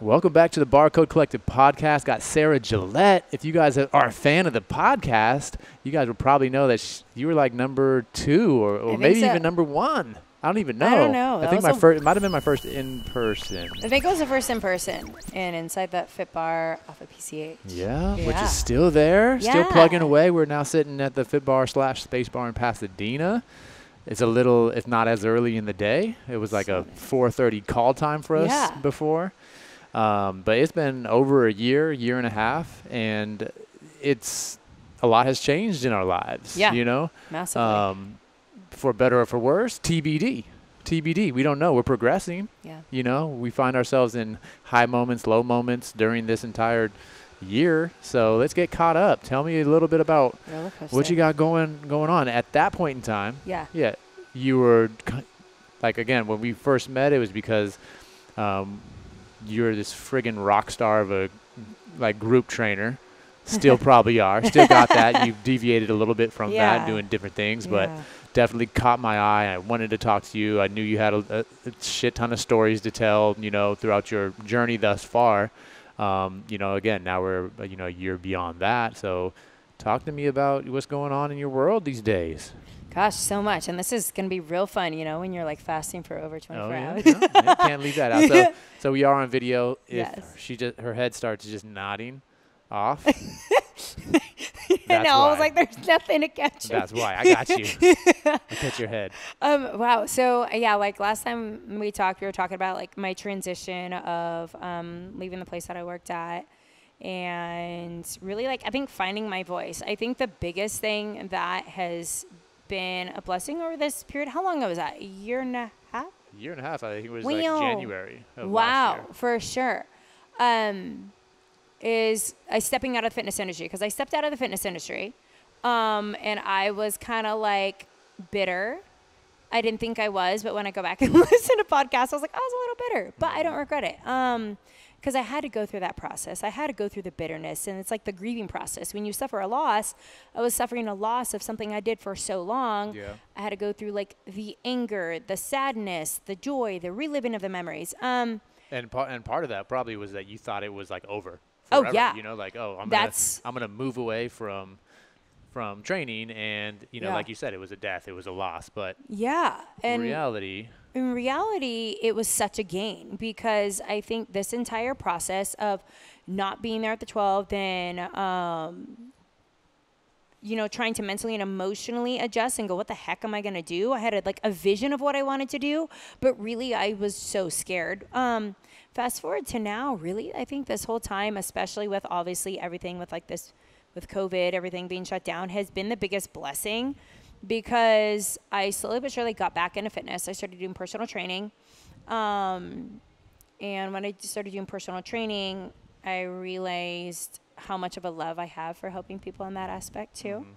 Welcome back to the Barcode Collective podcast. Got Sarah Gillette. If you guys are a fan of the podcast, you guys would probably know that you were like number 2 or maybe even number 1. I don't even know. I don't know. I think my first, it might have been my first in person. I think it was the first in person and inside that Fit Bar off of PCH. Yeah, which is still there, still plugging away. We're now sitting at the Fit Bar / Space Bar in Pasadena. It's a little, it's not as early in the day. It was like a 4:30 call time for us before. But it's been over a year and a half, and it's a lot has changed in our lives. Yeah, you know, massively. For better or for worse, TBD. We don't know. We're progressing. Yeah. You know, we find ourselves in high moments, low moments during this entire year. So let's get caught up. Tell me a little bit about what you got going on at that point in time. Yeah. Yeah. You were like, again, when we first met, it was because you're this friggin' rock star of a group trainer. Still probably are. Still got that. You've deviated a little bit from that, doing different things, but definitely caught my eye. I wanted to talk to you. I knew you had a shit ton of stories to tell, you know, throughout your journey thus far. You know, again, now we're, you know, a year beyond that. So talk to me about what's going on in your world these days. Gosh, so much. And this is going to be real fun, you know, when you're like fasting for over 24 hours. Yeah, can't leave that out. So we are on video. If her head starts just nodding off. I was like, there's nothing to catch. That's why. I got you. I catch your head. Wow. So, yeah, like last time we talked, we were talking about like my transition of leaving the place that I worked at. And really, like, I think finding my voice. I think the biggest thing that has been a blessing over this period. How long ago was that? A year and a half? Year and a half. I think it was like January of last year. Wow, for sure. Is I stepping out of the fitness industry, because I stepped out of the fitness industry, and I was kind of like bitter. I didn't think I was, but when I go back and listen to podcasts, I was like, I was a little bitter, but I don't regret it. Because I had to go through that process. I had to go through the bitterness, and it's like the grieving process. When you suffer a loss, I was suffering a loss of something I did for so long. Yeah. I had to go through like the anger, the sadness, the joy, the reliving of the memories. And part of that probably was that you thought it was like over forever. Oh yeah. You know, like, oh, I'm gonna move away from training, and you know, like you said, it was a death, it was a loss, but in reality, it was such a gain, because I think this entire process of not being there at the 12, then, you know, trying to mentally and emotionally adjust and go, what the heck am I going to do? I had a vision of what I wanted to do, but really I was so scared. Fast forward to now, really, I think this whole time, especially with obviously everything with like this, with COVID, everything being shut down, has been the biggest blessing. Because I slowly but surely got back into fitness. I started doing personal training. And when I started doing personal training, I realized how much of a love I have for helping people in that aspect too.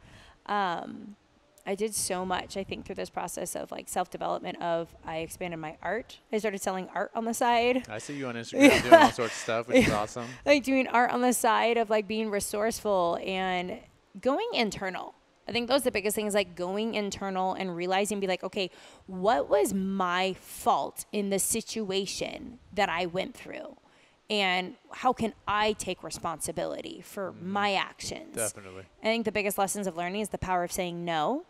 I did so much, I think, through this process of like self-development of I expanded my art. I started selling art on the side. I see you on Instagram doing all sorts of stuff, which is awesome. Like doing art on the side of like being resourceful and going internal. I think those are the biggest things, like going internal and realizing, be like, okay, what was my fault in the situation that I went through? And how can I take responsibility for my actions? Definitely. I think the biggest lessons of learning is the power of saying no,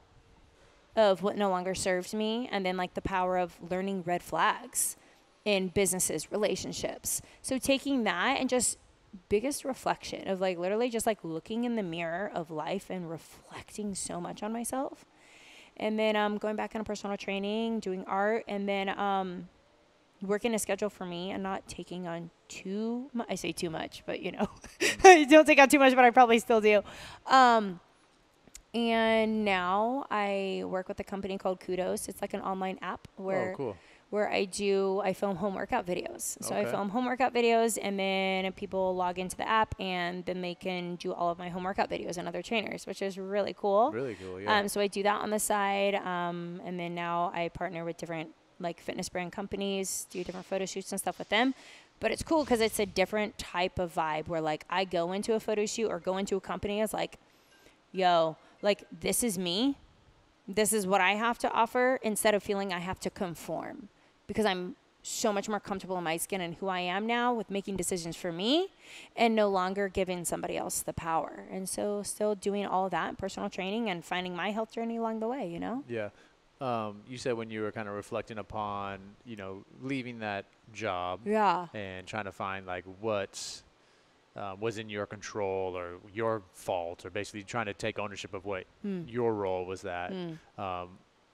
of what no longer serves me, and then like the power of learning red flags in businesses, relationships. So taking that and just biggest reflection of like literally just like looking in the mirror of life and reflecting so much on myself. And then going back into personal training, doing art, and then working a schedule for me and not taking on too much. I say too much, but you know, I don't take on too much, but I probably still do. And now I work with a company called Kudos. It's like an online app where where I film home workout videos. So I Okay. film home workout videos, and then people log into the app, and then they can do all of my home workout videos and other trainers, which is really cool. Really cool, yeah. So I do that on the side, and then now I partner with different like fitness brand companies, do different photo shoots and stuff with them. But it's cool because it's a different type of vibe where like I go into a photo shoot or go into a company as like, yo, like this is me. This is what I have to offer, instead of feeling I have to conform, because I'm so much more comfortable in my skin and who I am now with making decisions for me and no longer giving somebody else the power. And so still doing all of that, personal training, and finding my health journey along the way, you know? Yeah. You said when you were kind of reflecting upon, you know, leaving that job Yeah. and trying to find like what was in your control or your fault, or basically trying to take ownership of what your role was that,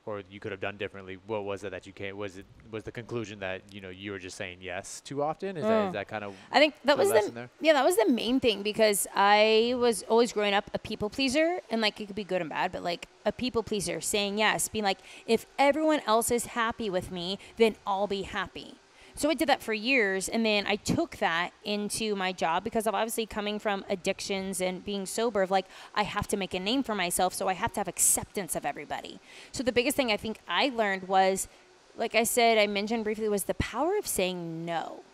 or you could have done differently. What was it that you came? Was the conclusion that, you know, you were just saying yes too often? Is that kind of? I think that the was lesson there? that was the main thing, because I was always growing up a people pleaser, and like it could be good and bad, but like a people pleaser, saying yes, being like, if everyone else is happy with me, then I'll be happy. So I did that for years, and then I took that into my job, because of obviously coming from addictions and being sober, of like, I have to make a name for myself, so I have to have acceptance of everybody. So the biggest thing I think I learned was, like I said, I mentioned briefly, was the power of saying no.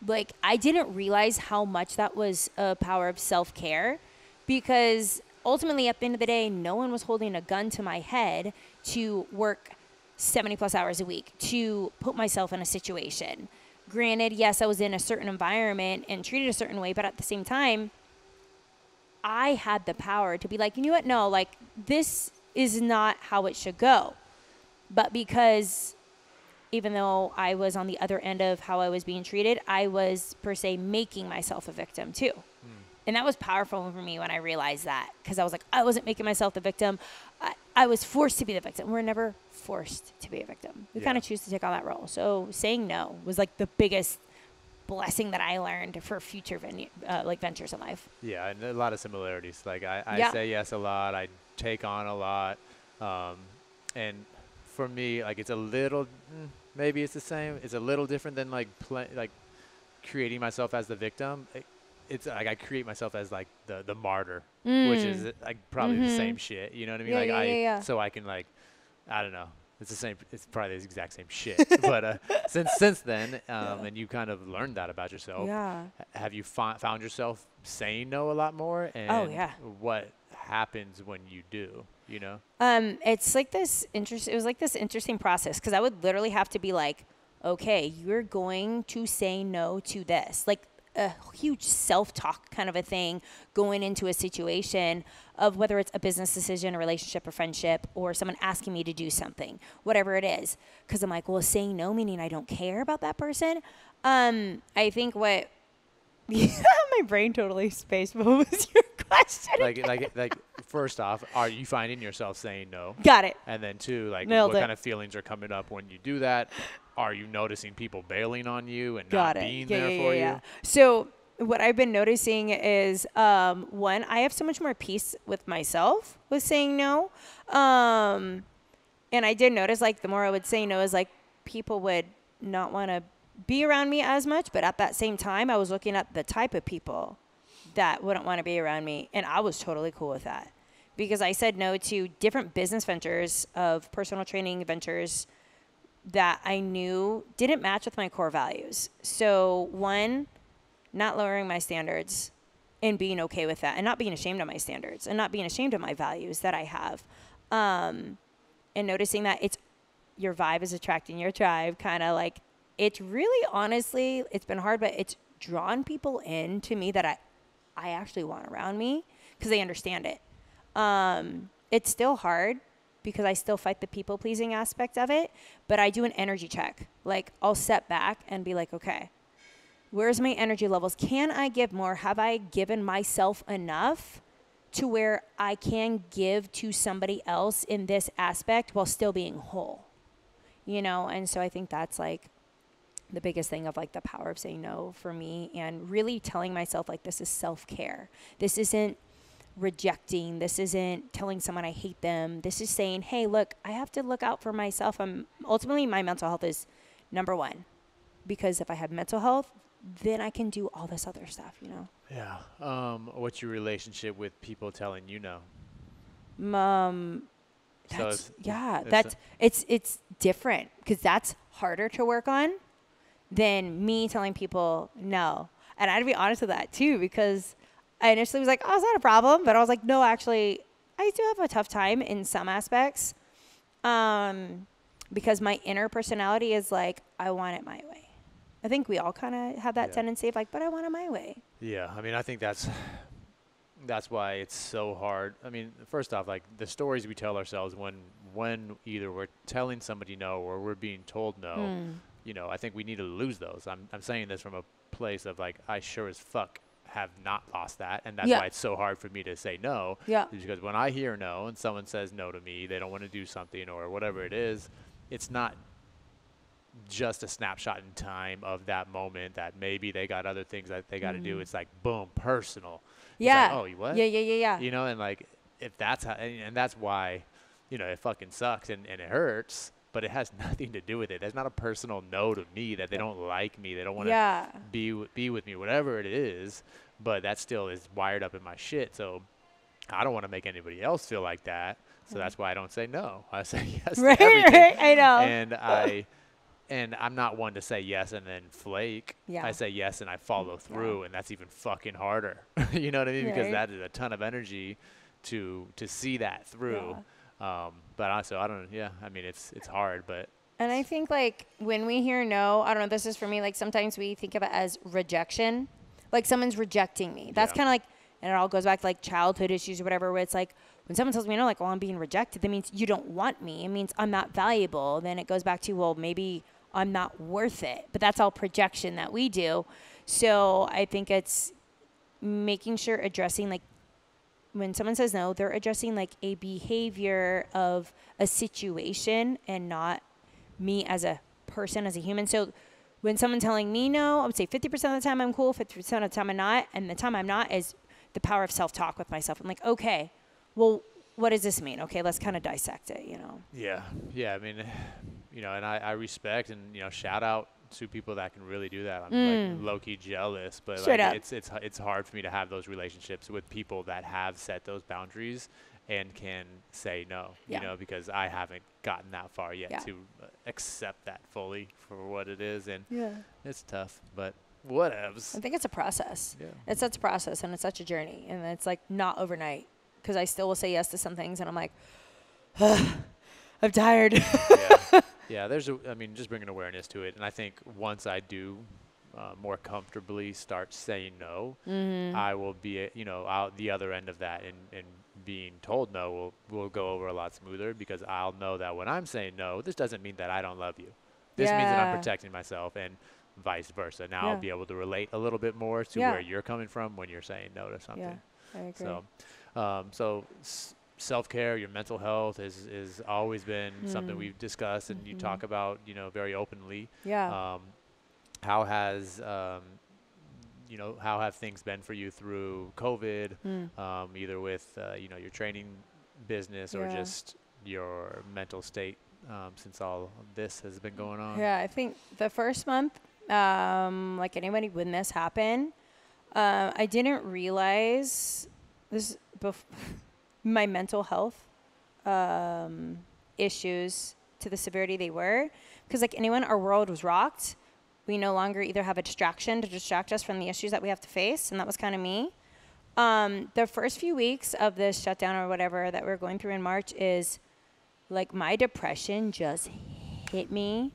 Like, I didn't realize how much that was a power of self-care, because ultimately at the end of the day, no one was holding a gun to my head to work 70 plus hours a week to put myself in a situation. Granted, yes, I was in a certain environment and treated a certain way, but at the same time, I had the power to be like, you know what? No, like, this is not how it should go. But because even though I was on the other end of how I was being treated, I was per se making myself a victim too. And that was powerful for me when I realized that, because I was like, I wasn't making myself the victim. I was forced to be the victim. We're never forced to be a victim. We kind of choose to take on that role. So saying no was like the biggest blessing that I learned for future ventures in life. Yeah, and a lot of similarities. Like I Yeah. say yes a lot. I take on a lot. And for me, like it's a little, maybe it's the same. It's a little different than like creating myself as the victim. It's like I create myself as like the martyr, which is like probably the same shit. You know what I mean? Yeah, like yeah. so I can like, I don't know. It's the same. It's probably the exact same shit. But since then, and you kind of learned that about yourself. Yeah. Have you found yourself saying no a lot more? And Oh, yeah. what happens when you do? You know? It's like this it was like this interesting process, because I would literally have to be like, okay, you're going to say no to this. Like a huge self-talk kind of a thing going into a situation of whether it's a business decision, a relationship, a friendship, or someone asking me to do something, whatever it is. Because I'm like, well, saying no meaning I don't care about that person. I think what my brain totally spaced. What was your question? like first off, are you finding yourself saying no? Got it. And then two, like Nailed what it. kind of feelings are coming up when you do that? Are you noticing people bailing on you and Got not it. being Yeah, there yeah, for yeah, you? yeah. So what I've been noticing is, one, I have so much more peace with myself with saying no. And I did notice, like, the more I would say no, is like people would not want to be around me as much. But at that same time, I was looking at the type of people that wouldn't want to be around me. And I was totally cool with that, because I said no to different business ventures of personal training ventures that I knew didn't match with my core values. So one, not lowering my standards and being okay with that, and not being ashamed of my standards and not being ashamed of my values that I have. And noticing that it's your vibe is attracting your tribe, kind of like, it's really, honestly, it's been hard, but it's drawn people in to me that I actually want around me, because they understand it. It's still hard, because I still fight the people pleasing aspect of it, but I do an energy check. Like, I'll step back and be like, okay, where's my energy levels? Can I give more? Have I given myself enough to where I can give to somebody else in this aspect while still being whole? You know, and so I think that's like the biggest thing of like the power of saying no for me, and really telling myself like, this is self-care. This isn't rejecting. This isn't telling someone I hate them. This is saying, hey, look, I have to look out for myself. Ultimately, my mental health is number one. Because if I have mental health, then I can do all this other stuff, you know? Yeah. What's your relationship with people telling you no? That's, it's it's different because that's harder to work on than me telling people no. And I had to be honest with that too, because I initially was like, oh, it's not a problem. But I was like, no, actually, I do have a tough time in some aspects. Because my inner personality is like, I want it my way. I think we all kind of have that tendency of like, but I want it my way. Yeah. I mean, I think that's why it's so hard. I mean, first off, like the stories we tell ourselves when either we're telling somebody no or we're being told no, you know, I think we need to lose those. I'm saying this from a place of like, I sure as fuck have not lost that. And that's why it's so hard for me to say no. Yeah. Because when I hear no and someone says no to me, they don't want to do something or whatever it is, it's not just a snapshot in time of that moment that maybe they got other things that they got to do. It's like, boom, personal. Yeah. It's like, oh, you what? Yeah. You know, and like, if that's how, and that's why, you know, it fucking sucks and it hurts, but it has nothing to do with it. There's not a personal no to me that they don't like me. They don't want to be with me, whatever it is, but that still is wired up in my shit. So I don't want to make anybody else feel like that. So that's why I don't say no. I say yes to everything. Right. I know. And I'm not one to say yes and then flake. Yeah. I say yes and I follow through, and that's even fucking harder. You know what I mean? Because that is a ton of energy to see that through. Yeah. But also, I don't. Yeah, I mean, it's hard, but. And I think like when we hear no, I don't know. This is for me. Like sometimes we think of it as rejection, like someone's rejecting me. That's kind of like, and it all goes back to like childhood issues or whatever. Where it's like, when someone tells me no, like, well, I'm being rejected, that means you don't want me. It means I'm not valuable. Then it goes back to, well, maybe I'm not worth it. But that's all projection that we do. So I think it's making sure addressing, like, when someone says no, they're addressing, like, a behavior of a situation and not me as a person, as a human. So when someone's telling me no, I would say 50% of the time I'm cool, 50% of the time I'm not. And the time I'm not is the power of self-talk with myself. I'm like, okay. Well, what does this mean? Okay, let's kind of dissect it, you know? Yeah. I mean, you know, and I respect and, you know, shout out to people that can really do that. I'm like low-key jealous, but Straight like, up. it's hard for me to have those relationships with people that have set those boundaries and can say no, you know, because I haven't gotten that far yet to accept that fully for what it is. And it's tough, but whatevs. I think it's a process. Yeah. It's such a process and it's such a journey. And it's like not overnight. Because I still will say yes to some things, and I'm like, I'm tired. Yeah. I mean, just bringing awareness to it, and I think once I do more comfortably start saying no, I will be, you know, out the other end of that, and being told no will go over a lot smoother because I'll know that when I'm saying no, this doesn't mean that I don't love you. This means that I'm protecting myself, and vice versa. Now I'll be able to relate a little bit more to where you're coming from when you're saying no to something. Yeah, I agree. So self-care, your mental health is always been something we've discussed and you talk about, you know, very openly. Yeah. How has, you know, how have things been for you through COVID, either with, you know, your training business or just your mental state since all of this has been going on? Yeah, I think the first month, like anybody when this happened, I didn't realize this my mental health issues to the severity they were, because like anyone, our world was rocked. We no longer either have a distraction to distract us from the issues that we have to face, and that was kind of me. The first few weeks of this shutdown or whatever that we're going through in March is like my depression just hit me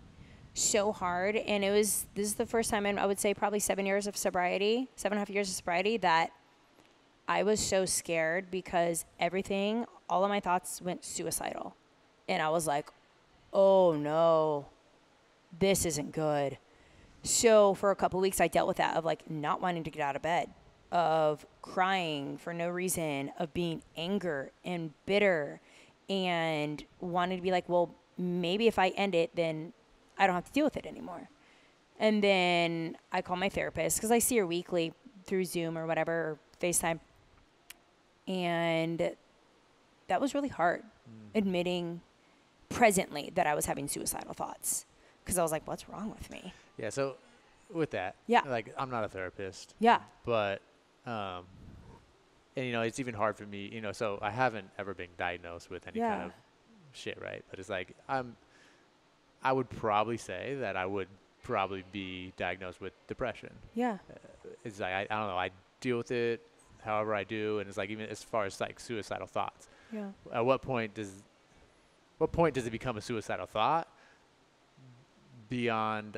so hard, and this is the first time in, I would say, probably 7.5 years of sobriety that I was so scared because all of my thoughts went suicidal. And I was like, oh no, this isn't good. So for a couple of weeks, I dealt with that of like not wanting to get out of bed, of crying for no reason, of being angry and bitter and wanting to be like, well, maybe if I end it, then I don't have to deal with it anymore. And then I call my therapist because I see her weekly through Zoom or whatever, or FaceTime. And that was really hard, admitting presently that I was having suicidal thoughts. because I was like, what's wrong with me? Yeah. So with that, Yeah. like I'm not a therapist, Yeah. but and it's even hard for me, so I haven't ever been diagnosed with any kind Yeah. of shit, right? But it's like I would probably say that I would probably be diagnosed with depression. Yeah. It's like I don't know, I deal with it however I do, and it's like even as far as like suicidal thoughts. Yeah. At what point does it become a suicidal thought beyond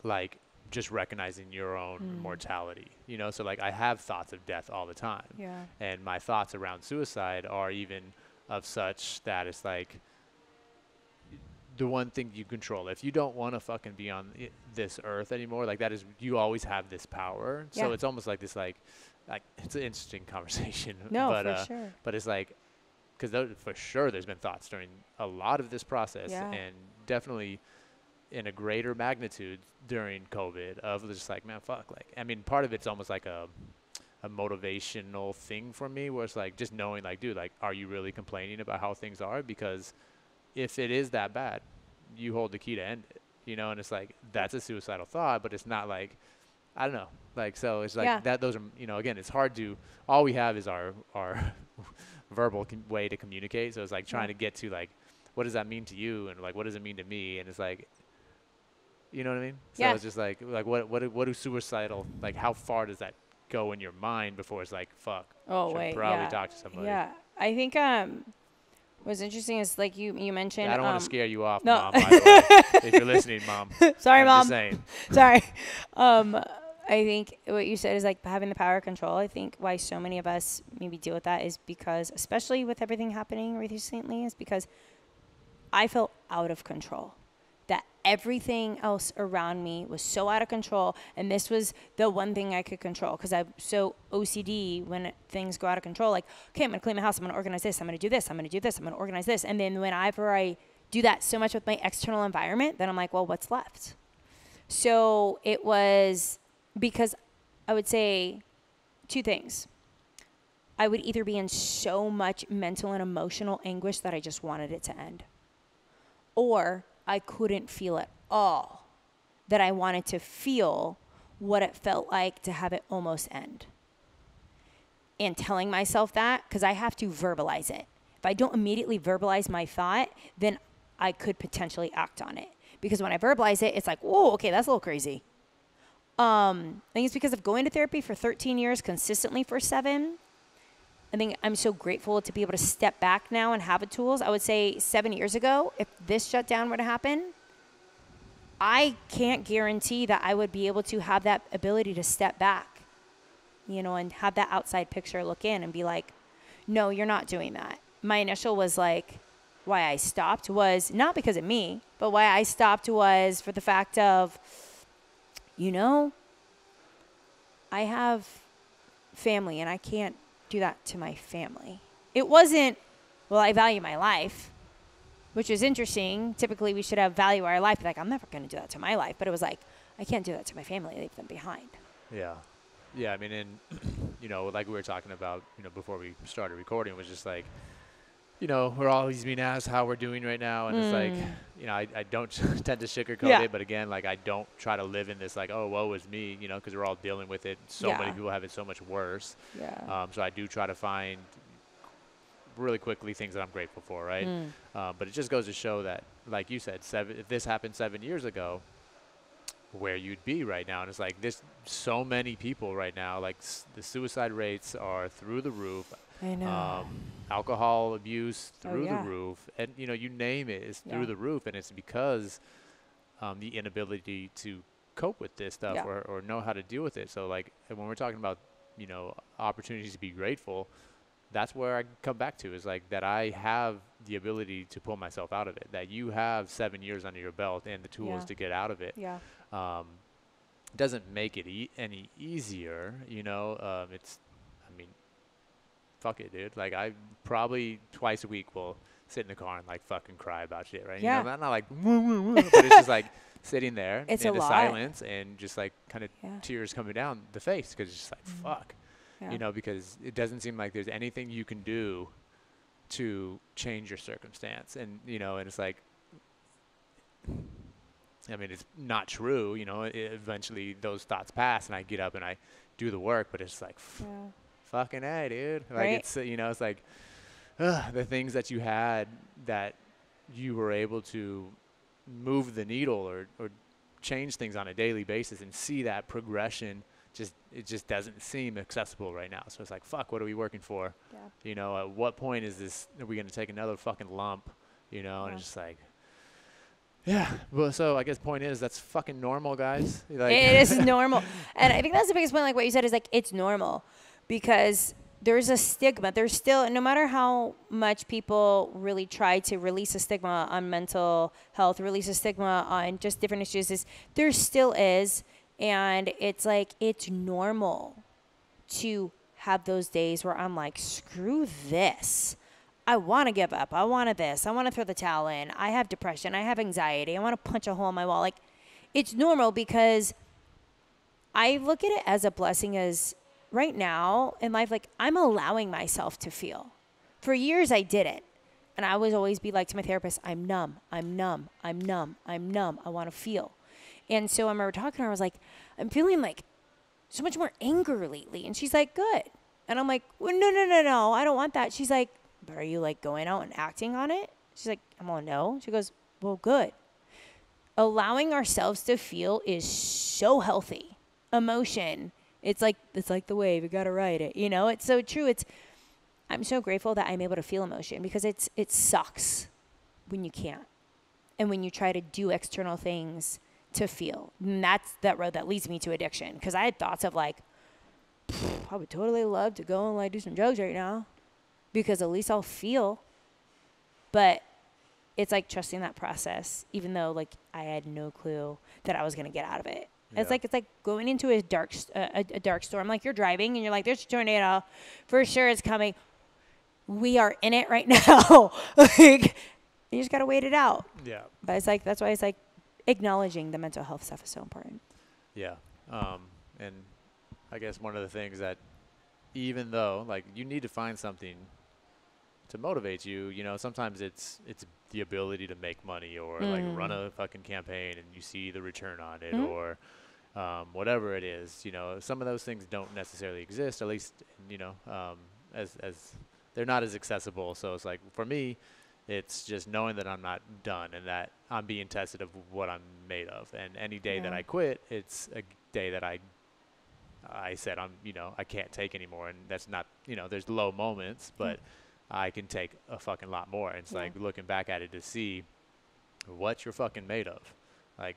like just recognizing your own mortality, so like I have thoughts of death all the time. Yeah. And my thoughts around suicide are even of such that it's like the one thing you control. If you don't want to fucking be on this earth anymore, like that is, you always have this power. So Yeah. it's almost like this, like it's an interesting conversation. No, but, for sure. But it's like, because for sure there's been thoughts during a lot of this process, Yeah. and definitely in a greater magnitude during COVID of just like, man, fuck. Like, I mean, part of it's almost like a motivational thing for me, where it's like just knowing, like, dude, like, are you really complaining about how things are? Because if it is that bad, you hold the key to end it, and it's like, that's a suicidal thought, but it's not like, I don't know. Like, so it's like Yeah. that, those are, again, it's hard to, all we have is our verbal way to communicate. So it's like trying to get to like, what does that mean to you? And like, what does it mean to me? And it's like, you know what I mean? So Yeah. it's just like what do suicidal, like how far does that go in your mind before it's like, fuck, Oh, should wait. probably Yeah. talk to somebody. Yeah. I think what's interesting is like you mentioned. Yeah, I don't want to scare you off, no. Mom, by the way, if you're listening, Mom. Sorry, I'm Mom. just saying. Sorry. I think what you said is like having the power of control. I think why so many of us maybe deal with that is because, especially with everything happening recently, is because I felt out of control. That everything else around me was so out of control, and this was the one thing I could control because I'm so OCD when things go out of control. Like, okay, I'm gonna clean my house, I'm gonna organize this, I'm gonna do this, I'm gonna do this, I'm gonna organize this, and then whenever I do that so much with my external environment, then I'm like, well, what's left? So it was because I would say two things. I would either be in so much mental and emotional anguish that I just wanted it to end, or I couldn't feel at all that I wanted to feel what it felt like to have it almost end. And telling myself that, because I have to verbalize it. If I don't immediately verbalize my thought, then I could potentially act on it. Because when I verbalize it, it's like, whoa, okay, that's a little crazy. I think it's because of going to therapy for 13 years, consistently for 7. I think I'm so grateful to be able to step back now and have the tools. I would say 7 years ago, if this shutdown were to happen, I can't guarantee that I would be able to have that ability to step back, and have that outside picture look in and be like, no, you're not doing that. My initial was like, why I stopped was not because of me, but why I stopped was for the fact of, I have family and I can't do that to my family. It wasn't, well, I value my life, which is interesting. Typically we should have value our life. Like, I'm never going to do that to my life. But it was like, I can't do that to my family, leave them behind. Yeah. Yeah, I mean, and, like we were talking about, before we started recording, it was just like, we're always being asked how we're doing right now. And it's like, I don't tend to sugarcoat it. But again, like, I don't try to live in this, like, oh, woe is me, because we're all dealing with it. So many people have it so much worse. Yeah. So I do try to find really quickly things that I'm grateful for, right? But it just goes to show that, like you said, if this happened 7 years ago, where you'd be right now. And it's like, there's so many people right now, like the suicide rates are through the roof. I know. Alcohol abuse through yeah. the roof, and you name it, is through the roof, and it's because the inability to cope with this stuff or know how to deal with it. So like when we're talking about opportunities to be grateful, that's where I come back to, is like that I have the ability to pull myself out of it, that you have 7 years under your belt and the tools to get out of it. Yeah. Doesn't make it any easier, it's, I mean, fuck it, dude. Like, I probably twice a week will sit in the car and like fucking cry about shit, right? Yeah. I'm not like, but it's just like sitting there It's in a the lot. silence and just like kind of Yeah. tears coming down the face, because it's just like, fuck, Yeah. because it doesn't seem like there's anything you can do to change your circumstance. And, and it's like, I mean, it's not true, you know. Eventually those thoughts pass and I get up and I do the work, but it's like, fucking A, dude. Like, Right. it's, you know, it's like the things that you had that you were able to move the needle or change things on a daily basis and see that progression, it just doesn't seem accessible right now. So it's like, fuck, what are we working for? Yeah. You know, at what point are we going to take another fucking lump, you know? And Yeah. it's just like, yeah. Well, so I guess point is that's fucking normal, guys. Like, It is normal. And I think that's the biggest point, like what you said, is like it's normal because there's a stigma. There's still, no matter how much people really try to release a stigma on mental health, release a stigma on just different issues, there still is. And it's like, it's normal to have those days where I'm like, screw this. I want to give up. I want this. I want to throw the towel in. I have depression. I have anxiety. I want to punch a hole in my wall. Like, it's normal because I look at it as a blessing as right now in life, like I'm allowing myself to feel. For years I didn't. And I would always be like to my therapist, I'm numb. I'm numb. I'm numb. I'm numb. I want to feel. And so I remember talking to her, I was like, I'm feeling like so much more anger lately. And she's like, good. And I'm like, well, no. I don't want that. She's like, but are you like going out and acting on it? She's like, I'm all no. She goes, well, good. Allowing ourselves to feel is so healthy. Emotion, it's like the wave. You got to ride it. You know, it's so true. I'm so grateful that I'm able to feel emotion because it sucks when you can't. And when you try to do external things to feel. And that's that road that leads me to addiction. Because I had thoughts of like, I would totally love to go and like do some drugs right now. Because at least I'll feel. But it's like trusting that process, even though like I had no clue that I was going to get out of it. Yeah. It's like going into a dark storm. Like you're driving and you're like, there's a tornado. For sure it's coming. We are in it right now. Like, you just got to wait it out. yeah. But it's like, that's why it's like acknowledging the mental health stuff is so important. Yeah. And I guess one of the things that, even though like you need to find something to motivate you, you know, sometimes it's the ability to make money or like run a fucking campaign and you see the return on it or whatever it is, you know, some of those things don't necessarily exist, at least, you know, as they're not as accessible. So it's like, for me, it's just knowing that I'm not done and that I'm being tested of what I'm made of. And any day that I quit, it's a day that I said, you know, I can't take anymore. And that's not, you know, there's low moments, but I can take a fucking lot more. And it's like looking back at it to see what you're fucking made of. Like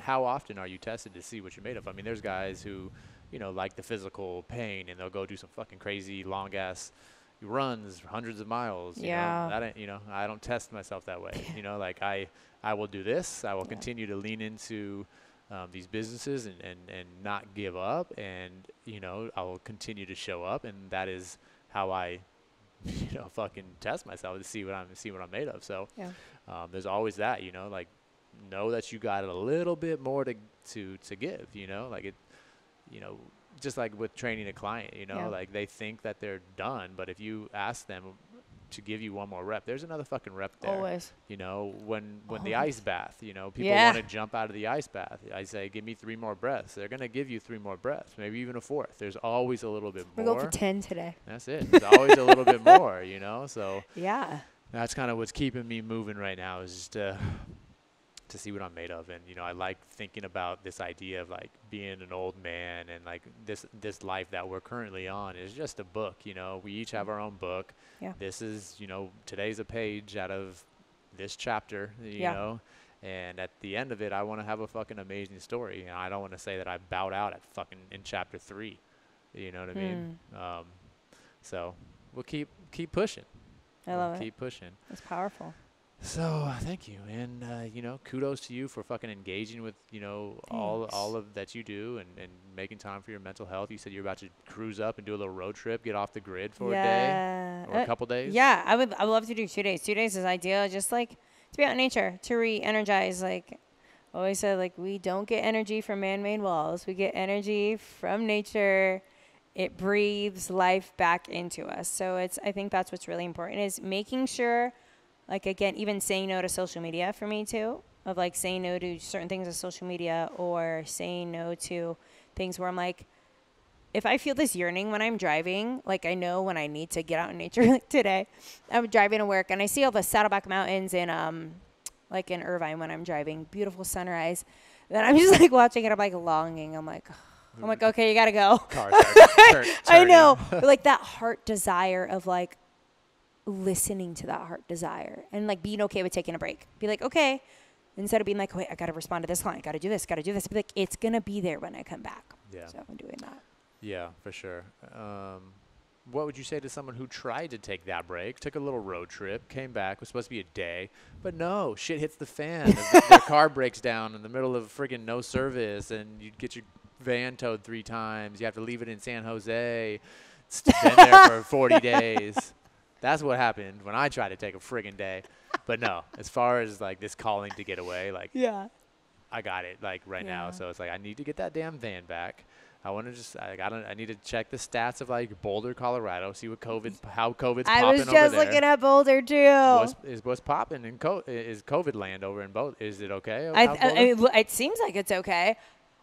how often are you tested to see what you're made of? I mean, there's guys who, you know, like the physical pain and they'll go do some fucking crazy long ass runs hundreds of miles. You know? That ain't, you know, I don't test myself that way. You know, like I will do this. I will continue to lean into these businesses and not give up. And, you know, I will continue to show up. And that is how I, you know, fucking test myself to see what I'm made of. So there's always that, you know, like know that you got a little bit more to give, you know, like it, you know, just like with training a client, you know, like they think that they're done, but if you ask them to give you one more rep, there's another fucking rep there. Always. You know, when the ice bath, you know, people want to jump out of the ice bath. I say, give me 3 more breaths. They're going to give you 3 more breaths, maybe even a 4th. There's always a little bit more. We're going for 10 today. That's it. There's always a little bit more, you know? So that's kind of what's keeping me moving right now is just to see what I'm made of. And, you know, I like thinking about this idea of like being an old man and like this life that we're currently on is just a book, you know, we each have our own book. This is, you know, today's a page out of this chapter, you know, and at the end of it, I want to have a fucking amazing story. And I don't want to say that I bowed out at fucking in chapter 3, you know what I mean? So we'll keep pushing. I love it. Keep pushing. It's powerful. So thank you, and you know, kudos to you for fucking engaging with, you know, all of that you do and making time for your mental health. You said you're about to cruise up and do a little road trip, get off the grid for a day or a couple days. Yeah, I would love to do 2 days. 2 days is ideal, just like to be out in nature, to re-energize. Like always said, like we don't get energy from man-made walls. We get energy from nature. It breathes life back into us. So I think that's what's really important is making sure. Like, again, even saying no to social media for me, too. of like saying no to certain things on social media or saying no to things where I'm like, if I feel this yearning when I'm driving, like I know when I need to get out in nature, like today, I'm driving to work and I see all the Saddleback Mountains in like in Irvine when I'm driving, beautiful sunrise. Then I'm just like watching it, I'm like longing. I'm like, okay, you gotta go. I know, but like that heart desire of like listening to that heart desire and like being okay with taking a break. Be like, okay, instead of being like, wait, I gotta respond to this client, gotta do this. Be like, it's gonna be there when I come back. Yeah. So I'm doing that. Yeah, for sure. What would you say to someone who tried to take that break, took a little road trip, came back, was supposed to be a day, but no, shit hits the fan. Their car breaks down in the middle of friggin' no service, and you get your van towed 3 times. You have to leave it in San Jose. It's been there for 40 days. That's what happened when I tried to take a friggin' day. But no, as far as like this calling to get away, like I got it like right now. So it's like I need to get that damn van back. I want to just I need to check the stats of like Boulder, Colorado, see what how COVID's popping over there. I was just looking at Boulder too. What's popping in is COVID land over in both? Is it okay? It seems like it's okay.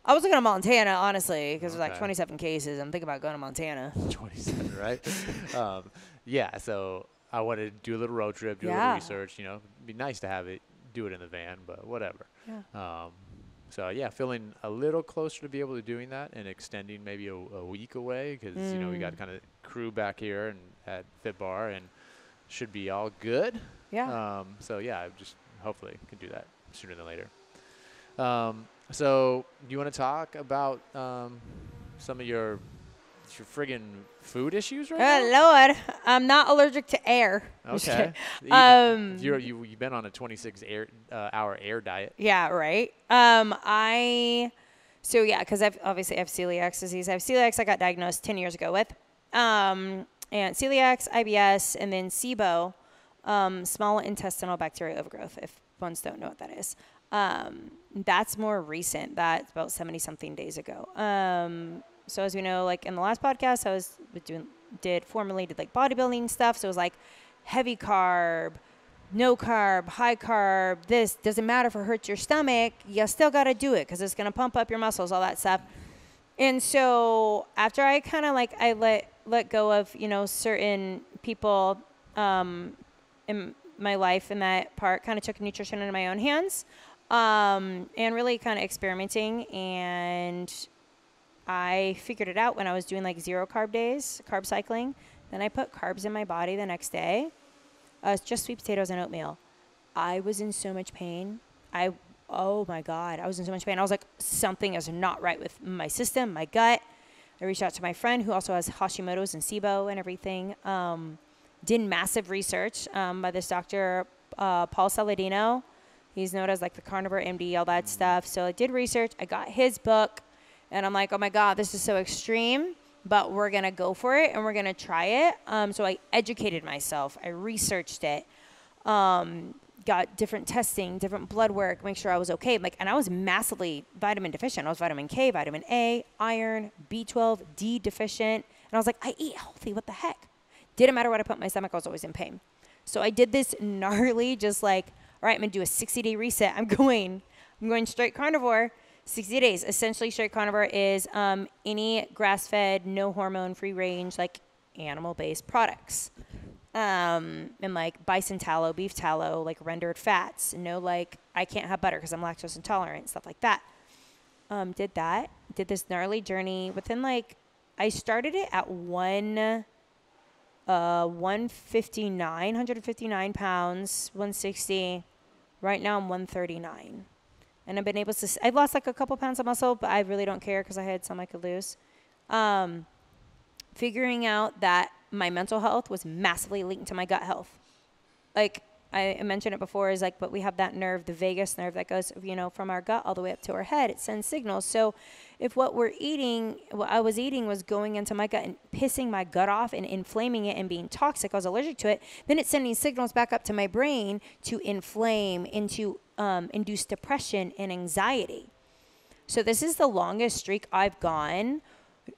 I was looking at Montana, honestly, because there's like 27 cases. I'm thinking about going to Montana. 27, right? Yeah, so I want to do a little road trip, do a little research. You know, it'd be nice to do it in the van, but whatever. Yeah. So yeah, feeling a little closer to be able to doing that and extending maybe a week away because you know we got kind of crew back here and at Fit Bar and should be all good. Yeah. So yeah, I just hopefully can do that sooner than later. So do you want to talk about some of your friggin' food issues right now? Lord, I'm not allergic to air. Okay. You've been on a 26-hour air diet. Yeah, right. Because I have celiac disease. I have celiac. I got diagnosed 10 years ago with, and celiac, IBS, and then SIBO, small intestinal bacterial overgrowth. If ones don't know what that is, that's more recent. That's about 70-something days ago. So as we know, like in the last podcast, I did like bodybuilding stuff. So it was like heavy carb, no carb, high carb. This doesn't matter if it hurts your stomach. You still got to do it because it's going to pump up your muscles, all that stuff. And so after I kind of like, I let go of, certain people in my life in that part, kind of took nutrition into my own hands and really kind of experimenting. And I figured it out when I was doing like 0 carb days, carb cycling. Then I put carbs in my body the next day. It's just sweet potatoes and oatmeal. I was in so much pain. Oh my God, I was in so much pain. I was like, something is not right with my system, my gut. I reached out to my friend who also has Hashimoto's and SIBO and everything. Did massive research by this doctor, Paul Saladino. He's known as like the Carnivore MD, all that stuff. So I did research. I got his book. And I'm like, oh my God, this is so extreme, but we're going to go for it and we're going to try it. So I educated myself. I researched it, got different testing, different blood work, make sure I was okay. And I was massively vitamin deficient. I was vitamin K, vitamin A, iron, B12, D deficient. And I was like, I eat healthy. What the heck? Didn't matter what I put in my stomach. I was always in pain. So I did this gnarly, just like, all right, I'm going to do a 60-day reset. I'm going straight carnivore. 60 days. Essentially, straight carnivore is any grass-fed, no hormone, free range, like animal-based products. And like bison tallow, beef tallow, like rendered fats. No, like I can't have butter because I'm lactose intolerant, stuff like that. Did this gnarly journey within like, I started it at 159 pounds, 160. Right now I'm 139. And I've been able to, I've lost like a couple pounds of muscle, but I really don't care because I had some I could lose. Figuring out that my mental health was massively linked to my gut health. Like I mentioned it before, is like, but we have that nerve, the vagus nerve that goes, from our gut all the way up to our head. It sends signals. So if what I was eating was going into my gut and pissing my gut off and inflaming it and being toxic, I was allergic to it, then it's sending signals back up to my brain to inflame and to induce depression and anxiety. So this is the longest streak I've gone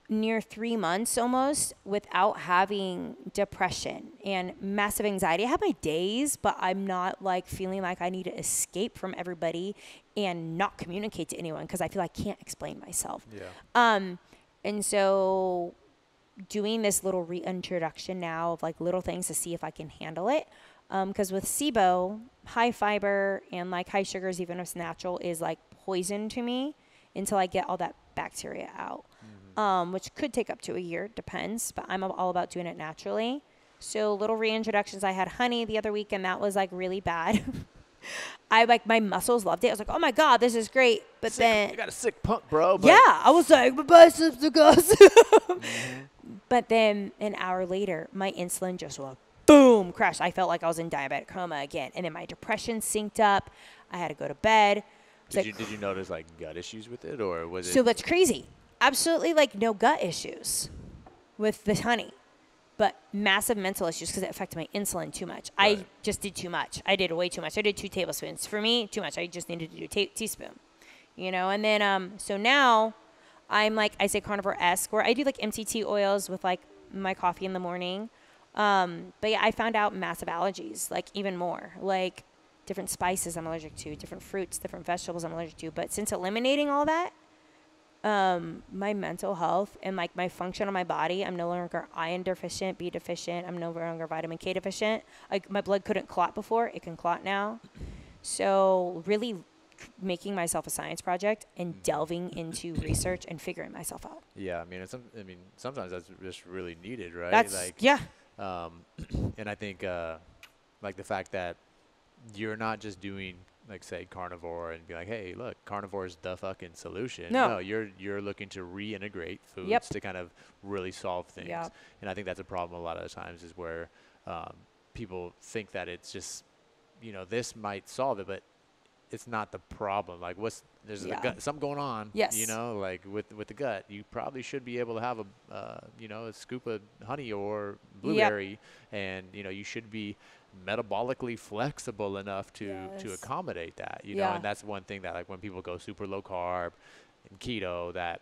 near 3 months almost without having depression and massive anxiety. I have my days, but I'm not like feeling like I need to escape from everybody and not communicate to anyone because I feel I can't explain myself. Yeah. And so doing this little reintroduction now of like little things to see if I can handle it. Because with SIBO, high fiber and like high sugars, even if it's natural, is like poison to me until I get all that bacteria out, which could take up to a year, depends. But I'm all about doing it naturally. So little reintroductions. I had honey the other week, and that was like really bad. I like my muscles loved it. I was like, oh my God, this is great. But then you got a sick pump, bro. But yeah, I was like, my biceps are gone. But then an hour later, my insulin just went boom, crashed. I felt like I was in diabetic coma again. And then my depression synced up. I had to go to bed. Did you notice like gut issues with it, or was it? So that's crazy. Absolutely like no gut issues with the honey, but massive mental issues because it affected my insulin too much. Right. I just did too much. I did way too much. I did 2 tablespoons. For me, too much. I just needed to do a teaspoon, you know? And then, so now I'm like, I say carnivore-esque, where I do like MCT oils with like my coffee in the morning. But yeah, I found out massive allergies, like even more, like different spices I'm allergic to, different fruits, different vegetables I'm allergic to. But since eliminating all that, my mental health and like my function of my body, I'm no longer iron deficient, B deficient. I'm no longer vitamin K deficient. Like my blood couldn't clot before, it can clot now. So really making myself a science project and delving into research and figuring myself out. Yeah, I mean, sometimes that's just really needed, right? That's like, yeah. And I think like the fact that you're not just doing like say carnivore and be like, hey, look, carnivore is the fucking solution. No. You're looking to reintegrate foods Yep. to kind of really solve things. Yep. And I think that's a problem a lot of the times is where people think that it's just, this might solve it, but it's not the problem. Like there's Yeah. the gut, something going on. Yes. Like with the gut, you probably should be able to have a scoop of honey or blueberry, and you should be metabolically flexible enough to Yes. accommodate that. Yeah. And that's one thing that like when people go super low carb and keto, that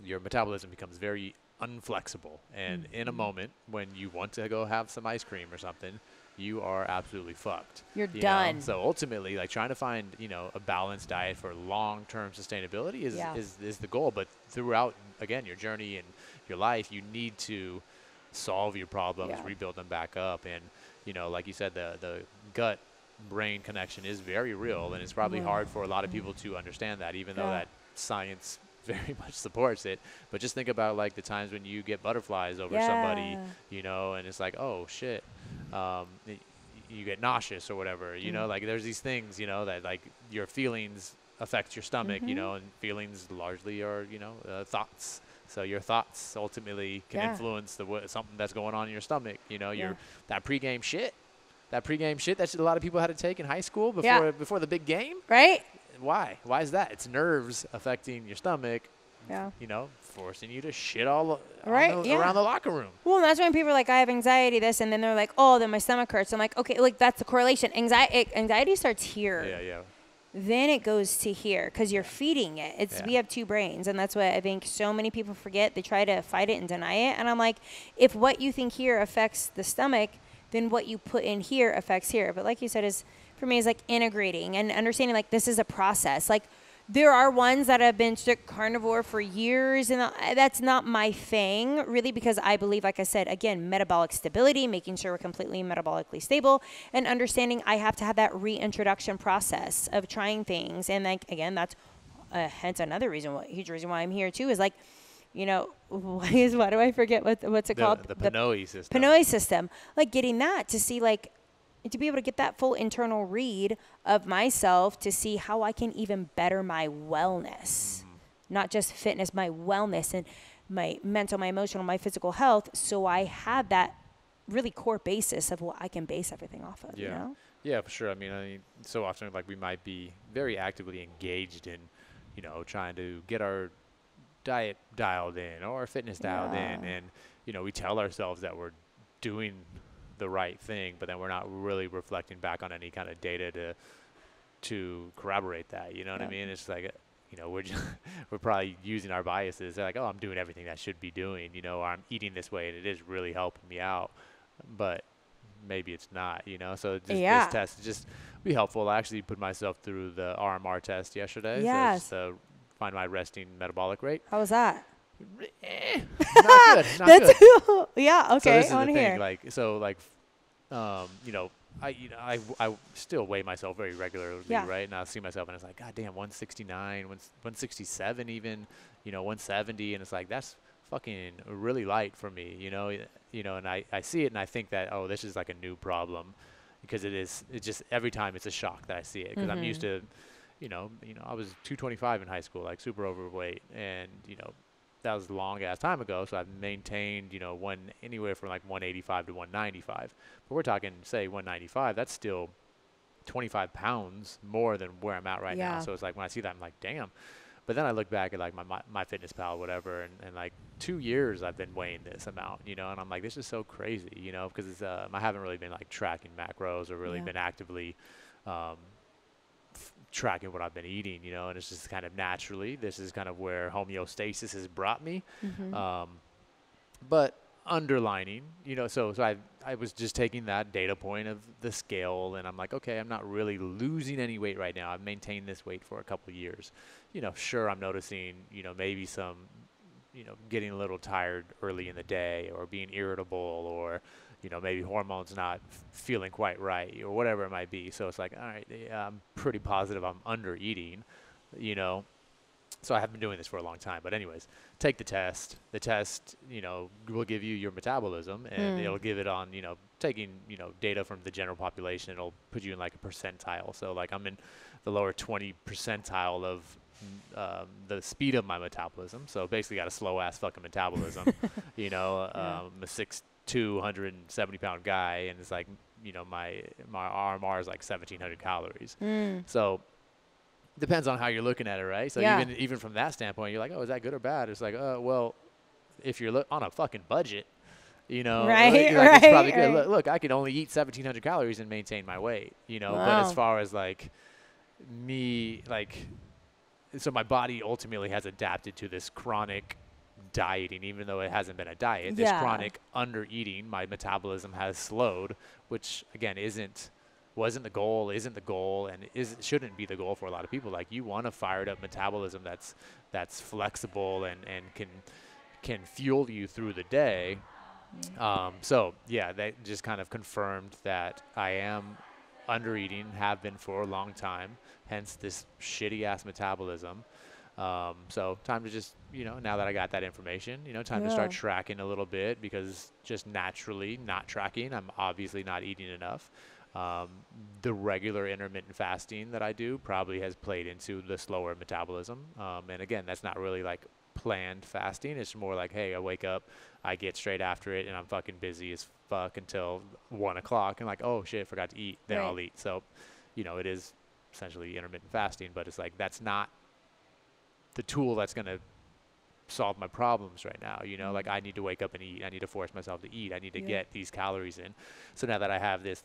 your metabolism becomes very unflexible, and in a moment when you want to go have some ice cream or something, you are absolutely fucked. You're you know? done. So ultimately, like trying to find, a balanced diet for long-term sustainability is the goal. But throughout, again, your journey and your life, you need to solve your problems, Yeah. rebuild them back up. And, like you said, the gut-brain connection is very real, and it's probably hard for a lot of people to understand that, even though Yeah. that science very much supports it. But just think about like the times when you get butterflies over somebody, and it's like, oh shit, you get nauseous or whatever, like there's these things, that like your feelings affect your stomach, and feelings largely are, thoughts. So your thoughts ultimately can influence something that's going on in your stomach, that pregame shit that a lot of people had to take in high school before the big game. Right? Why is that? It's nerves affecting your stomach, Yeah. forcing you to shit all Right, yeah. around the locker room. Well, that's when people are like, I have anxiety, this, and then they're like, oh, then my stomach hurts. I'm like, okay, like that's the correlation. Anxiety starts here. Yeah. Then it goes to here because you're feeding it. We have 2 brains, and that's what I think so many people forget. They try to fight it and deny it, and I'm like, if what you think here affects the stomach, then what you put in here affects here. But like you said, for me is like integrating and understanding like this is a process. Like there are ones that have been strict carnivore for years, and that's not my thing really, because I believe, like I said, again, metabolic stability, making sure we're completely metabolically stable, and understanding I have to have that reintroduction process of trying things. And like, again, that's hence another huge reason why I'm here too, is like, why do I forget what's it called? The PNOE system. PNOE system, like getting that to see like, to be able to get that full internal read of myself to see how I can even better my wellness, not just fitness, my wellness and my mental, my emotional, my physical health. So I have that really core basis of what I can base everything off of, Yeah, for sure. I mean, so often like we might be very actively engaged in, trying to get our diet dialed in or our fitness dialed in. And, we tell ourselves that we're doing the right thing, but then we're not really reflecting back on any kind of data to corroborate that. You know what I mean? It's like, we're we're probably using our biases. They're like, oh, I'm doing everything I should be doing, or I'm eating this way and it is really helping me out, but maybe it's not, So just this test is just be helpful. I actually put myself through the RMR test yesterday. Yes. So just find my resting metabolic rate. How was that? Not good. Not good. Yeah. Okay. So this is I the want to hear. thing. I still weigh myself very regularly, Yeah. right? And I see myself and it's like, God damn, 169, 167 even, 170. And it's like, that's fucking really light for me, and I see it and I think that, oh, this is like a new problem, because it's just every time it's a shock that I see it, because I'm used to, I was 225 in high school, like super overweight, and, that was a long ass time ago. So I've maintained, anywhere from like 185 to 195. But we're talking, say, 195. That's still 25 pounds more than where I'm at right now. So it's like when I see that, I'm like, damn. But then I look back at like my MyFitnessPal, whatever, and like 2 years I've been weighing this amount, and I'm like, this is so crazy, because it's I haven't really been like tracking macros or really been actively tracking what I've been eating, and it's just kind of naturally, this is kind of where homeostasis has brought me. But underlining, so I was just taking that data point of the scale, and I'm like, okay, I'm not really losing any weight right now. I've maintained this weight for a couple of years. Sure, I'm noticing, maybe some, getting a little tired early in the day, or being irritable, or, maybe hormones not feeling quite right, or whatever it might be. So it's like, all right, I'm pretty positive I'm under eating, So I have been doing this for a long time. But anyways, take the test. The test, will give you your metabolism, and it'll give it on, taking, data from the general population. It'll put you in like a percentile. So like I'm in the lower 20 percentile of the speed of my metabolism. So basically got a slow ass fucking metabolism. I'm a 6'2", 170-pound guy, and it's like, my RMR is like 1,700 calories. So depends on how you're looking at it, right? So even from that standpoint, you're like, oh, is that good or bad? It's like, well, if you're on a fucking budget, Right, it's probably good. right. Look, I can only eat 1,700 calories and maintain my weight, But Wow. as far as like me, so my body ultimately has adapted to this chronic dieting, even though it hasn't been a diet. This chronic under eating, my metabolism has slowed, which again wasn't the goal, isn't the goal, and shouldn't be the goal for a lot of people. Like, you want a fired up metabolism that's flexible and can fuel you through the day. So yeah, that just kind of confirmed that I am under eating, have been for a long time, hence this shitty ass metabolism. So time to just, now that I got that information, time to start tracking a little bit, because just naturally not tracking, I'm obviously not eating enough. The regular intermittent fasting that I do probably has played into the slower metabolism. And again, that's not really like planned fasting. It's more like, hey, I wake up, I get straight after it, and I'm fucking busy as fuck until 1 o'clock. And like, oh shit, forgot to eat. Then I'll eat. So, it is essentially intermittent fasting, but it's like, that's not the tool that's going to solve my problems right now. Like, I need to wake up and eat. I need to force myself to eat. I need to get these calories in. So now that I have this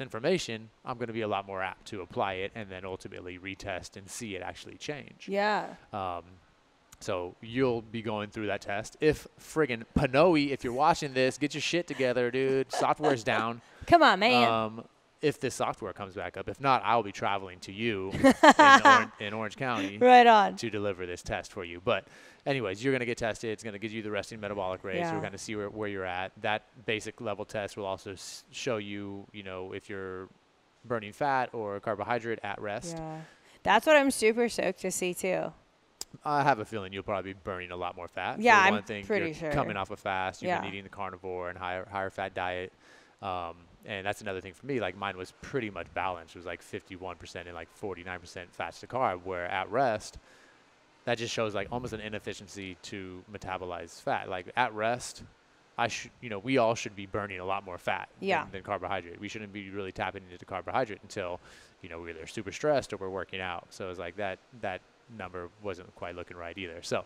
information, I'm going to be a lot more apt to apply it and then ultimately retest and see it actually change. So you'll be going through that test. If friggin' Panoe, if you're watching this, get your shit together, dude. Software's down. Come on, man. If this software comes back up. If not, I'll be traveling to you in Orange County Right on. to deliver this test for you. But anyways, you're going to get tested. It's going to give you the resting metabolic rate. So we're going to see where you're at. That basic level test will also show you, if you're burning fat or carbohydrate at rest. Yeah. That's what I'm super stoked to see, too. I have a feeling you'll probably be burning a lot more fat. Yeah, For I'm one thing, pretty you're sure. coming off a fast. You've been eating the carnivore and higher fat diet. And that's another thing for me. Like, mine was pretty much balanced. It was like 51% and like 49% fats to carb, where at rest, that just shows like almost an inefficiency to metabolize fat. Like, at rest, we all should be burning a lot more fat than carbohydrate. We shouldn't be really tapping into carbohydrate until, we're either super stressed or we're working out. So it's like that number wasn't quite looking right either. So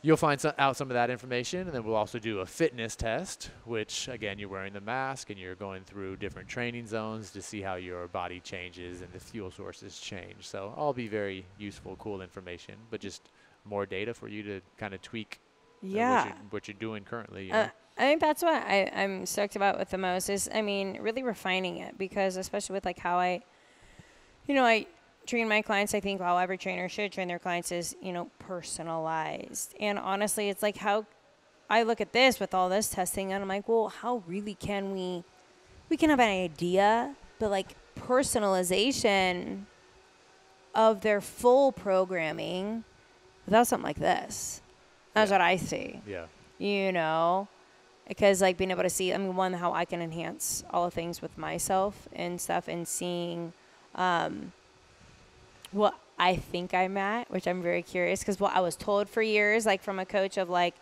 you'll find out some of that information, and then we'll also do a fitness test, which, again, you're wearing the mask and you're going through different training zones to see how your body changes and the fuel sources change. So all be very useful, cool information, but just more data for you to kind of tweak what you're doing currently. You know? I think that's what I'm stoked about with the most is, I mean, really refining it, because especially with like how I train my clients, I think how every trainer should train their clients is, personalized. And honestly, it's like how I look at this with all this testing, and I'm like, well, how really can we can have an idea, but like personalization of their full programming without something like this. That's what I see. Yeah. Because like being able to see, I mean, one, how I can enhance all the things with myself and stuff, and seeing what I think I'm at, which I'm very curious, because what I was told for years, like from a coach, of like,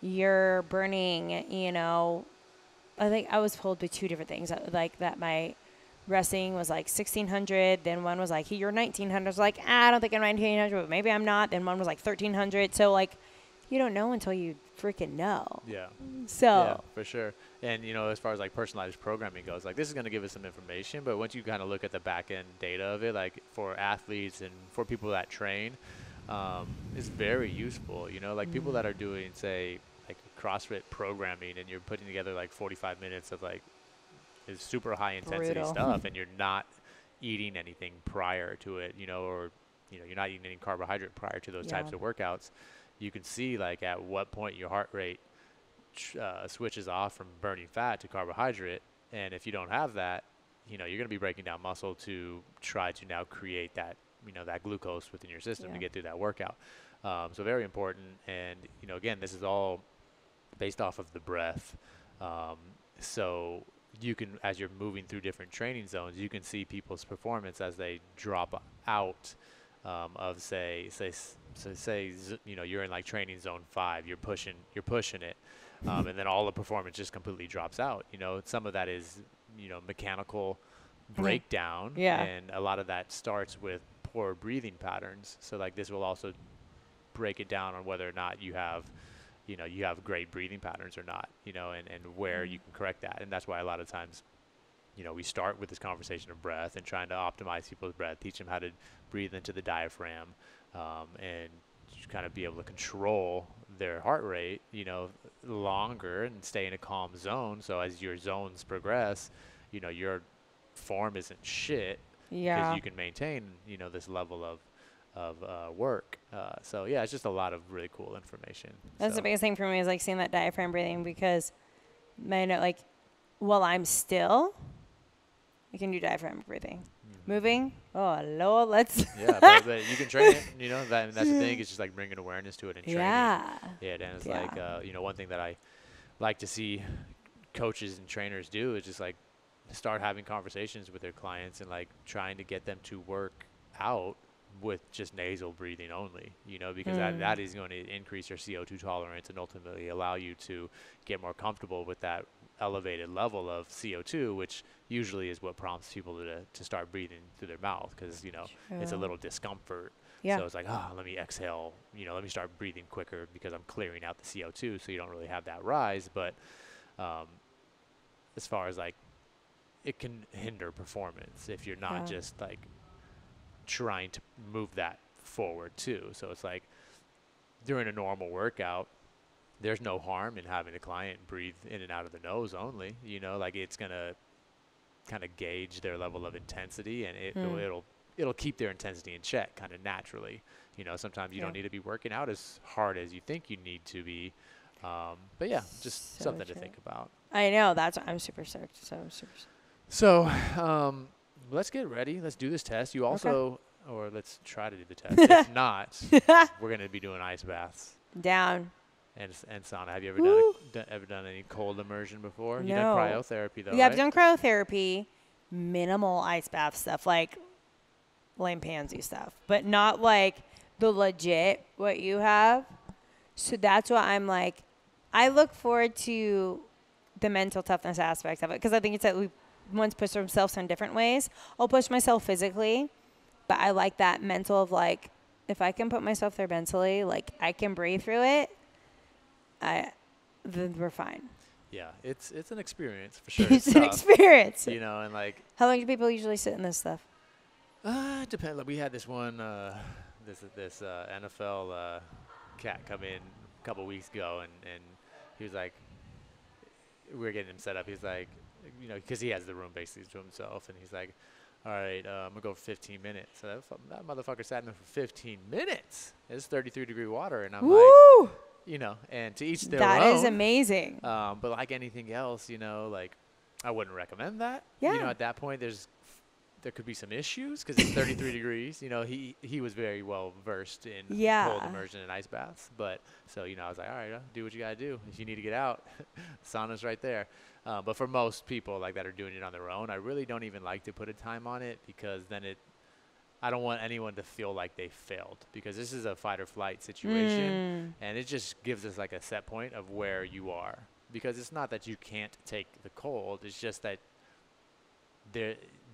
you're burning, I think I was told the two different things, like that my resting was like 1600, then one was like, hey, you're 1900. I was like, I don't think I'm 1900, but maybe I'm not. Then one was like 1300. So like, you don't know until you freaking know. Yeah. So. Yeah, for sure. And, as far as like personalized programming goes, like this is going to give us some information, but once you kind of look at the back end data of it, like for athletes and for people that train, it's very useful. Like people that are doing, say, like CrossFit programming, and you're putting together like 45 minutes of like is super high intensity Brutal. stuff, and you're not eating anything prior to it, or you're not eating any carbohydrate prior to those types of workouts. You can see like at what point your heart rate switches off from burning fat to carbohydrate. And if you don't have that, you're going to be breaking down muscle to try to now create that, that glucose within your system to get through that workout. So very important. And, again, this is all based off of the breath. So you can, as you're moving through different training zones, you can see people's performance as they drop out of say you're in like training zone 5, you're pushing it, and then all the performance just completely drops out. Some of that is mechanical breakdown, and a lot of that starts with poor breathing patterns. So like this will also break it down on whether or not you have great breathing patterns or not, and where you can correct that. And that's why a lot of times we start with this conversation of breath and trying to optimize people's breath, teach them how to breathe into the diaphragm, and kind of be able to control their heart rate, longer and stay in a calm zone. So as your zones progress, your form isn't shit, because you can maintain, this level of work. So yeah, it's just a lot of really cool information. That's the biggest thing for me, is like seeing that diaphragm breathing, because like while I'm still, I can do diaphragm breathing. Moving, oh Lord, let's. Yeah, but you can train it. That's the thing. It's just like bringing awareness to it and training. Yeah, and it's like one thing that I like to see coaches and trainers do is just like start having conversations with their clients and like trying to get them to work out with just nasal breathing only, because that is going to increase your CO2 tolerance and ultimately allow you to get more comfortable with that elevated level of CO2, which usually is what prompts people to start breathing through their mouth, because it's a little discomfort. So it's like, let me exhale, let me start breathing quicker because I'm clearing out the CO2, so you don't really have that rise. But as far as like, it can hinder performance if you're not just like trying to move that forward too. So it's like during a normal workout, there's no harm in having a client breathe in and out of the nose only, like it's going to kind of gauge their level of intensity, and it'll keep their intensity in check kind of naturally. Sometimes you don't need to be working out as hard as you think you need to be. But yeah, just so something to think about. I know, I'm super stoked. So let's get ready. Let's do this test. You also, or let's try to do the test. If not, we're going to be doing ice baths. Down. And sauna. Have you ever done any cold immersion before? No. You've done cryotherapy though, Yeah, right? I've done cryotherapy, minimal ice bath stuff, like lame pansy stuff, but not like the legit what you have. So that's what I'm like. I look forward to the mental toughness aspect of it, because I think it's that we once push ourselves in different ways. I'll push myself physically, but I like that mental of like, if I can put myself there mentally, like I can breathe through it, then we're fine. Yeah, it's an experience for sure. It's an experience. You know, and like How long do people usually sit in this stuff? depends. Like we had this one this NFL cat come in a couple weeks ago, and he was like, we were getting him set up. He's like, you know, because he has the room basically to himself, and he's like, all right, I'm gonna go for 15 minutes. So that motherfucker sat in there for 15 minutes. It's 33-degree water, and I'm like, Woo! you know, and to each their That own. is amazing. But like anything else, you know, like I wouldn't recommend that. Yeah. You know, at that point, there could be some issues because it's 33 degrees. You know, he was very well versed in cold immersion and ice baths. But so, you know, I was like, all right, do what you got to do. If you need to get out, sauna's right there. But for most people like that are doing it on their own, I really don't even like to put a time on it because then I don't want anyone to feel like they failed because this is a fight or flight situation and it just gives us like a set point of where you are because it's not that you can't take the cold. It's just that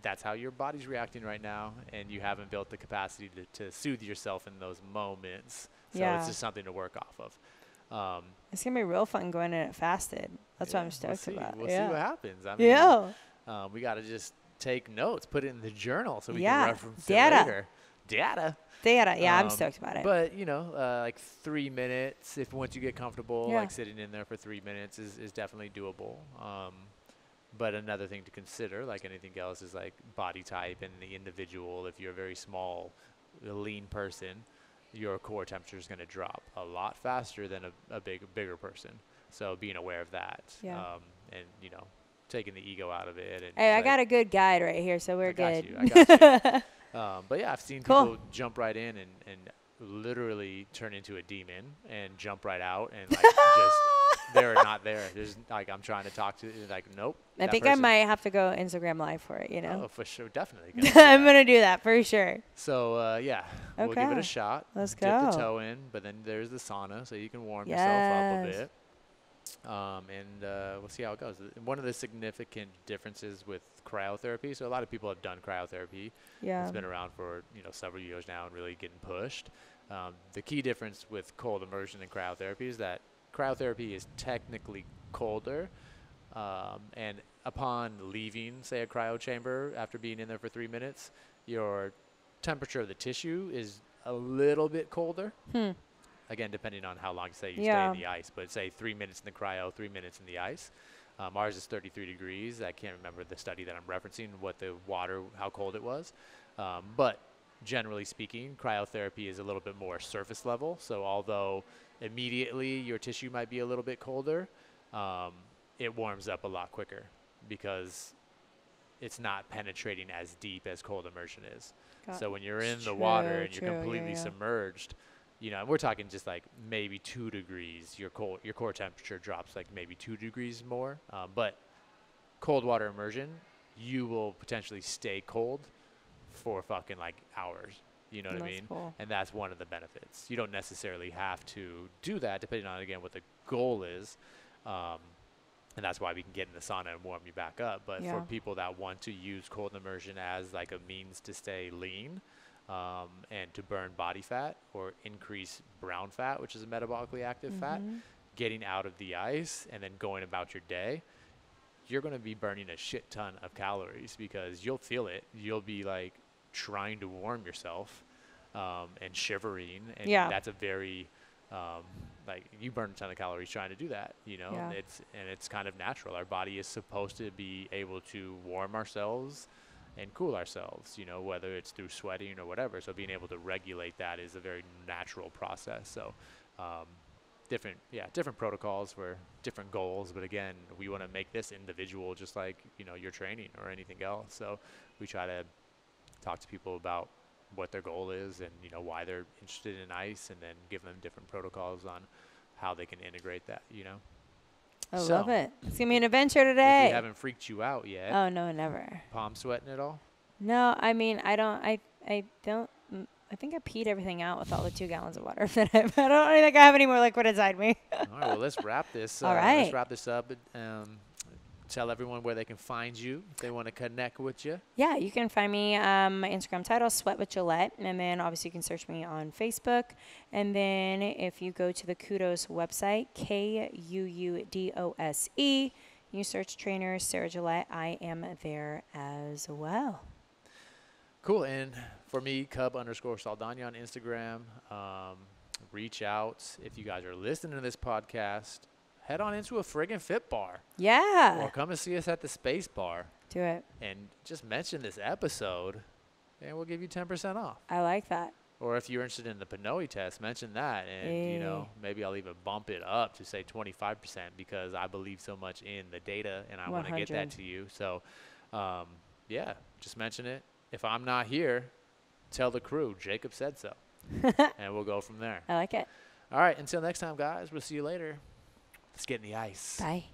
that's how your body's reacting right now and you haven't built the capacity to soothe yourself in those moments. So it's just something to work off of. It's going to be real fun going in it fasted. That's what I'm stoked about. We'll see what happens. I mean, we got to just take notes, put it in the journal so we can reference it later. Data. Yeah, I'm stoked about it. But, you know, like 3 minutes, if once you get comfortable, like sitting in there for 3 minutes is definitely doable. But another thing to consider, like anything else, is like body type and the individual. If you're a very small, lean person, your core temperature is going to drop a lot faster than a bigger person. So being aware of that, and you know, taking the ego out of it. And hey, I got a good guide right here, so we're good. I got you. But yeah, I've seen people jump right in and literally turn into a demon and jump right out and like just they're not there. There's like I'm trying to talk to like nope. I think I might have to go Instagram Live for it. You know. Oh, for sure, definitely. I'm gonna do that for sure. So yeah, we'll give it a shot. Let's Dip go. the toe in, but then there's the sauna, so you can warm yourself up a bit. And we'll see how it goes. One of the significant differences with cryotherapy, so a lot of people have done cryotherapy. Yeah. It's been around for several years now and really getting pushed. The key difference with cold immersion and cryotherapy is that cryotherapy is technically colder, and upon leaving, say, a cryo chamber after being in there for 3 minutes, your temperature of the tissue is a little bit colder. Again, depending on how long, say, you stay in the ice. But say 3 minutes in the cryo, 3 minutes in the ice. Ours is 33 degrees. I can't remember the study that I'm referencing, what the water, how cold it was. But generally speaking, cryotherapy is a little bit more surface level. So although immediately your tissue might be a little bit colder, it warms up a lot quicker because it's not penetrating as deep as cold immersion is. So when you're in the water and you're completely submerged, and we're talking just like maybe 2 degrees, your core temperature drops like maybe 2 degrees more. But cold water immersion, you will potentially stay cold for fucking like hours. You know what I mean? Cool. And that's one of the benefits. You don't necessarily have to do that depending on, again, what the goal is. And that's why we can get in the sauna and warm you back up. But for people that want to use cold immersion as like a means to stay lean, and to burn body fat or increase brown fat, which is a metabolically active fat, getting out of the ice and then going about your day, you're going to be burning a shit ton of calories because you'll feel it. You'll be like trying to warm yourself and shivering, and that's a very like you burn a ton of calories trying to do that, and it's kind of natural. Our body is supposed to be able to warm ourselves and cool ourselves, whether it's through sweating or whatever. So being able to regulate that is a very natural process. So different protocols for different goals. But again, we want to make this individual just like, your training or anything else. So we try to talk to people about what their goal is and, why they're interested in ice, and then give them different protocols on how they can integrate that, I love it. It's going to be an adventure today. If we haven't freaked you out yet. Oh, no, never. Palm sweating at all? No, I mean, I think I peed everything out with all the 2 gallons of water that I don't think I have any more liquid inside me. All right, well, let's wrap this. All right. Let's wrap this up. tell everyone where they can find you if they want to connect with you. Yeah, you can find me. My Instagram title, Sweat with Gillette. And then obviously you can search me on Facebook. And then if you go to the Kudos website, KUUDOSE, you search trainer Sarah Gillette. I am there as well. Cool. And for me, Cub_Saldana on Instagram. Reach out. If you guys are listening to this podcast, head on into a friggin' Fit Bar. Yeah. Or come and see us at the Space Bar. Do it. And just mention this episode, and we'll give you 10% off. I like that. Or if you're interested in the Pinoy test, mention that. And, you know, maybe I'll even bump it up to, say, 25% because I believe so much in the data, and I want to get that 100. to you. So, yeah, just mention it. If I'm not here, tell the crew, Jacob said so. And we'll go from there. I like it. All right, until next time, guys, we'll see you later. Let's get in the ice. Bye.